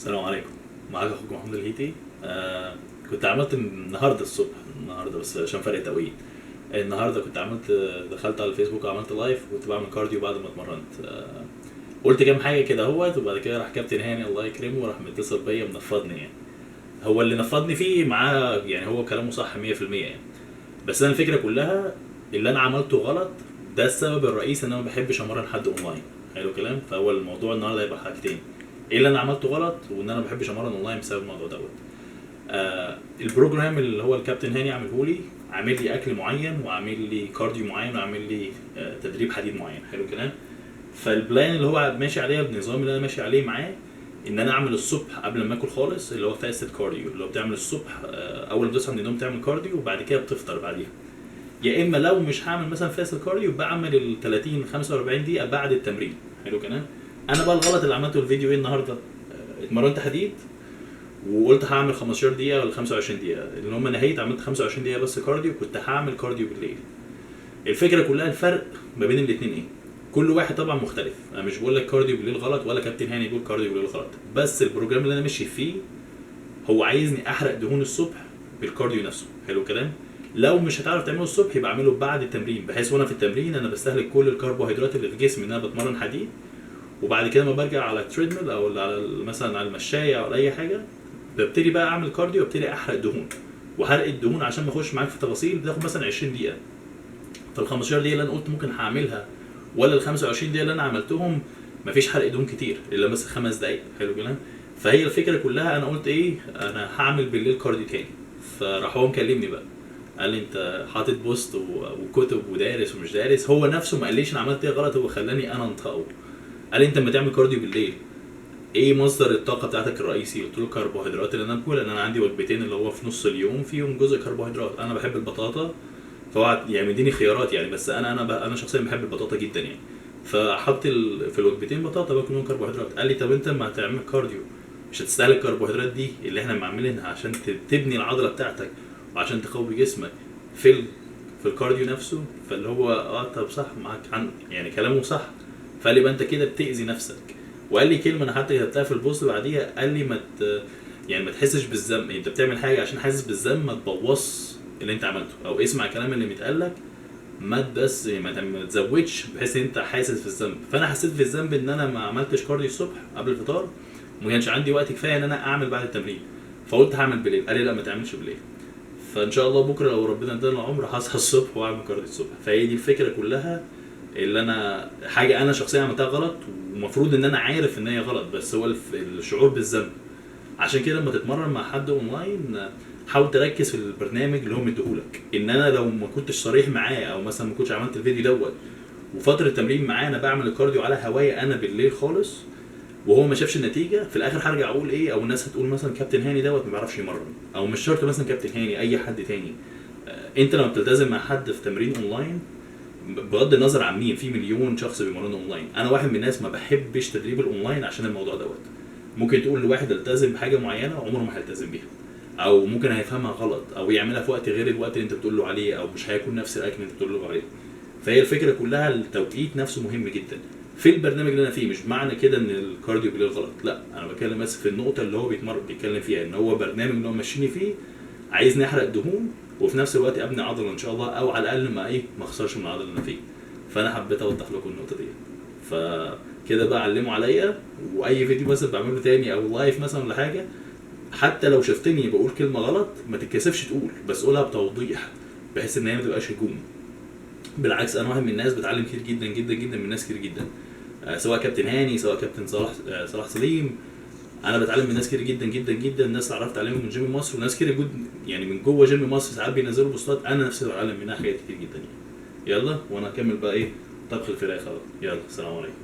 السلام عليكم. معاك اخوكم محمد الهيتي. كنت عملت النهارده الصبح، بس عشان فرق توقيت. النهارده كنت عملت، دخلت على الفيسبوك وعملت لايف وكنت بعمل كارديو بعد ما اتمرنت. قلت كام حاجه كده اهوت، وبعد كده راح كابتن هاني الله يكرمه وراح متصل بيا منفضني يعني. هو اللي نفضني فيه معاه يعني، هو كلامه صح 100% يعني. بس انا الفكره كلها اللي انا عملته غلط، ده السبب الرئيسي ان انا ما بحبش امرن حد اونلاين. حلو كلام. فهو الموضوع النهارده هيبقى حاجتين: ايه اللي انا عملته غلط، وان انا ما بحبش امرن اونلاين بسبب الموضوع دوت. البروجرام اللي هو الكابتن هاني عامله لي، عامل لي اكل معين وعامل لي كارديو معين وعامل لي تدريب حديد معين. حلو كلام. فالبلان اللي هو ماشي عليها، النظام اللي انا ماشي عليه معاه، ان انا اعمل الصبح قبل ما اكل خالص اللي هو فاستد كارديو، اللي هو بتعمل الصبح اول ما تصحى من النوم تعمل كارديو وبعد كده بتفطر بعديها. يا اما لو مش هعمل مثلا فاستد كارديو بعمل ال 30 45 دقيقه بعد التمرين. حلو كلام. انا بقى الغلط اللي عملته الفيديو ايه النهارده، اتمرنت حديد وقلت هعمل 15 دقيقه ولا 25 دقيقه، اللي هم نهيت عملت 25 دقيقه بس كارديو. كنت هعمل كارديو بالليل. الفكره كلها الفرق ما بين الاثنين ايه؟ كل واحد طبعا مختلف. انا مش بقول لك كارديو بالليل غلط ولا كابتن هاني يقول كارديو بالليل غلط، بس البروجرام اللي انا ماشي فيه هو عايزني احرق دهون الصبح بالكارديو نفسه. حلو كلام. لو مش هتعرف تعمله الصبح يبقى اعمله بعد التمرين، بحيث وانا في التمرين انا بستهلك كل الكربوهيدرات اللي في جسمي ان انا بتمرن حديد، وبعد كده ما برجع على التريدميل او على مثلا على المشايه او اي حاجه ببتدي بقى اعمل كارديو وابتدي احرق دهون. وحرق الدهون عشان ما اخش معاك في تفاصيل بتاخد مثلا 20 دقيقه. فال 15 دقيقه اللي انا قلت ممكن هعملها ولا ال 25 دقيقه اللي انا عملتهم مفيش حرق دهون كتير الا بس 5 دقايق. حلو كلام. فهي الفكره كلها انا قلت ايه، انا هعمل بالليل كارديو تاني. فراح هو مكلمني بقى قال لي انت حاطط بوست وكتب ودارس ومش دارس. هو نفسه ما قاليش انا عملت ايه غلط، هو خلاني انا انطقه. قال لي انت لما تعمل كارديو بالليل ايه مصدر الطاقه بتاعتك الرئيسي؟ قلت له الكربوهيدرات اللي انا باكلها، لان انا عندي وجبتين اللي هو في نص اليوم فيهم جزء كربوهيدرات. انا بحب البطاطا، فهو يعني مديني خيارات يعني، بس انا شخصيا بحب البطاطا جدا يعني. فحط في الوجبتين بطاطا باكل منهم كربوهيدرات. قال لي طب انت لما هتعمل كارديو مش هتستهلك الكربوهيدرات دي اللي احنا معملينها عشان تبني العضله بتاعتك وعشان تقوي جسمك في الكارديو نفسه؟ فاللي هو طب صح معاك يعني كلامه صح. فقال لي بقى انت كده بتأذي نفسك. وقال لي كلمه انا حتى كتبتها في البوست بعديها، قال لي ما تحسش بالذنب. انت بتعمل حاجه عشان حاسس بالذنب، ما تبوظش اللي انت عملته، او اسمع الكلام اللي متقالك ما تزودش بحيث ان انت حاسس بالذنب. فانا حسيت بالذنب ان انا ما عملتش كارديو الصبح قبل الفطار وما كانش عندي وقت كفايه ان انا اعمل بعد التمرين، فقلت هعمل بالليل. قال لي لا ما تعملش بالليل. فان شاء الله بكره لو ربنا ادانا العمر هصحى الصبح واعمل كارديو الصبح. فهي دي الفكره كلها، اللي انا حاجه انا شخصيا عملتها غلط ومفروض ان انا عارف ان هي غلط، بس هو الشعور بالذنب. عشان كده لما تتمرن مع حد اونلاين حاول تركز في البرنامج اللي هو مديهولك. ان انا لو ما كنتش صريح معاه او مثلا ما كنتش عملت الفيديو دوت وفتره التمرين معاه انا بعمل الكارديو على هوايه انا بالليل خالص وهو ما شافش النتيجه، في الاخر هرجع اقول ايه، او الناس هتقول مثلا كابتن هاني دوت ما بيعرفش يمرن. او مش شرط مثلا كابتن هاني، اي حد تاني. انت لما بتلتزم مع حد في تمرين اونلاين بغض النظر عن مين، في مليون شخص بيمرنوا اونلاين. انا واحد من الناس ما بحبش تدريب الاونلاين عشان الموضوع دوت. ممكن تقول لواحد التزم بحاجه معينه عمره ما هيلتزم بيها، او ممكن هيفهمها غلط، او يعملها في وقت غير الوقت اللي انت بتقول له عليه، او مش هيكون نفس الاكل اللي انت بتقول له عليه. فهي الفكره كلها التوقيت نفسه مهم جدا في البرنامج اللي انا فيه. مش معنى كده ان الكارديو بالليل غلط، لا، انا بتكلم بس في النقطه اللي هو بيتكلم فيها، ان هو برنامج اللي هو ماشيني فيه عايزني احرق دهون وفي نفس الوقت ابني عضله ان شاء الله، او على الاقل ما اخسرش من العضله اللي انا فيه. فانا حبيت اوضح لكم النقطه دي. فكده بقى علموا عليا، واي فيديو مثلا بعمله تاني او لايف مثلا ولا حاجه، حتى لو شفتني بقول كلمه غلط ما تتكسفش تقول، بس قولها بتوضيح بحيث ان هي ما تبقاش هجوم. بالعكس انا واحد من الناس بتعلم كتير جدا جدا جدا من ناس كتير جدا، سواء كابتن هاني سواء كابتن صلاح سليم. انا بتعلم من ناس كتير جدا جدا جدا. الناس اللي عرفت عليهم من جيم مصر وناس كتير يعني من جوه جيم مصر ساعات بينزلوا بوستات انا نفسي بتعلم منها حاجات كتير جدا يعني. يلا وانا هكمل بقى ايه طبخ الفراخ اهو. يلا السلام عليكم.